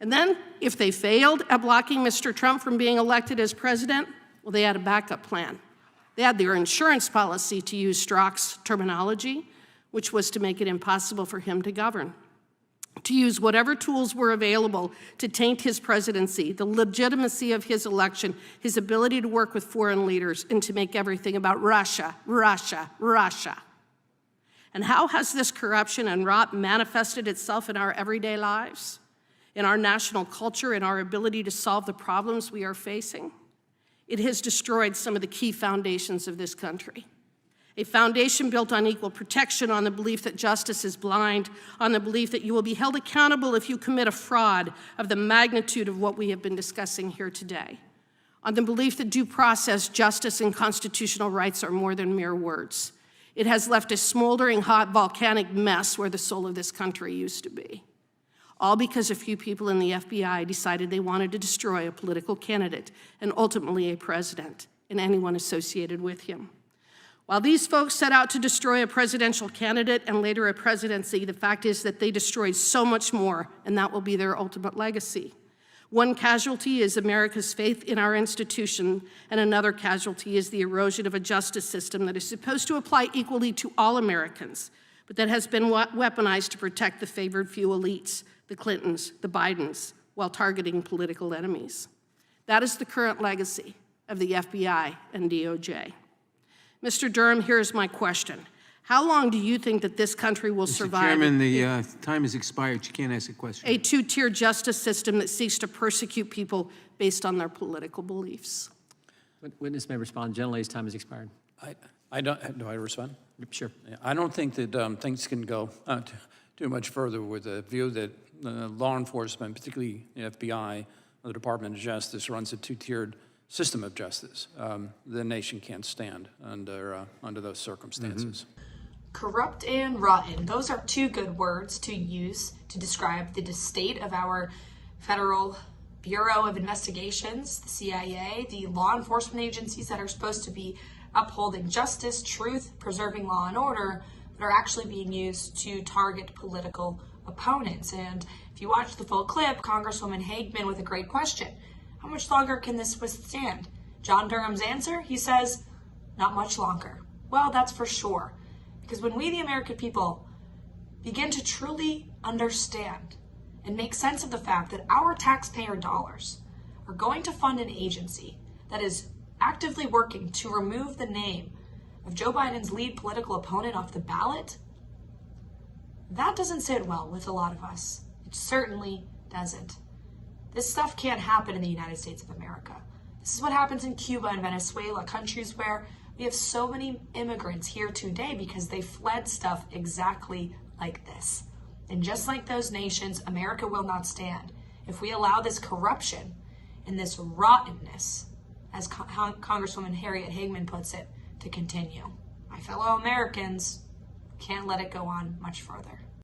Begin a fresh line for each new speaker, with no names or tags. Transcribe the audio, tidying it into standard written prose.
And then, if they failed at blocking Mr. Trump from being elected as president, well, they had a backup plan. They had their insurance policy, to use Strzok's terminology, which was to make it impossible for him to govern, to use whatever tools were available to taint his presidency, the legitimacy of his election, his ability to work with foreign leaders, and to make everything about Russia, Russia, Russia. And how has this corruption and rot manifested itself in our everyday lives, in our national culture, in our ability to solve the problems we are facing? It has destroyed some of the key foundations of this country. A foundation built on equal protection, on the belief that justice is blind, on the belief that you will be held accountable if you commit a fraud of the magnitude of what we have been discussing here today, on the belief that due process, justice, and constitutional rights are more than mere words. It has left a smoldering, hot, volcanic mess where the soul of this country used to be. All because a few people in the FBI decided they wanted to destroy a political candidate and ultimately a president and anyone associated with him. While these folks set out to destroy a presidential candidate and later a presidency, the fact is that they destroyed so much more, and that will be their ultimate legacy. One casualty is America's faith in our institution, and another casualty is the erosion of a justice system that is supposed to apply equally to all Americans, but that has been weaponized to protect the favored few elites, the Clintons, the Bidens, while targeting political enemies. That is the current legacy of the FBI and DOJ. Mr. Durham, here's my question. How long do you think that this country will survive?
Mr. Chairman, the time has expired. You can't ask a question.
A two-tier justice system that seeks to persecute people based on their political beliefs.
Witness may respond. Gentlelady's time has expired.
I don't. Do I respond?
Sure.
I don't think that things can go too much further with the view that law enforcement, particularly the FBI, the Department of Justice, runs a two-tiered system of justice. The nation can't stand under those circumstances.
Corrupt and rotten. Those are two good words to use to describe the state of our Federal Bureau of Investigations, the CIA, the law enforcement agencies that are supposed to be upholding justice, truth, preserving law and order, but are actually being used to target political opponents. And if you watch the full clip, Congresswoman Hageman with a great question. How much longer can this withstand? John Durham's answer, he says, not much longer. Well, that's for sure. Because when we, the American people, begin to truly understand and make sense of the fact that our taxpayer dollars are going to fund an agency that is actively working to remove the name of Joe Biden's lead political opponent off the ballot, that doesn't sit well with a lot of us. It certainly doesn't. This stuff can't happen in the United States of America. This is what happens in Cuba and Venezuela, countries where we have so many immigrants here today because they fled stuff exactly like this. And just like those nations, America will not stand if we allow this corruption and this rottenness, as Congresswoman Harriet Hageman puts it, to continue. My fellow Americans, can't let it go on much further.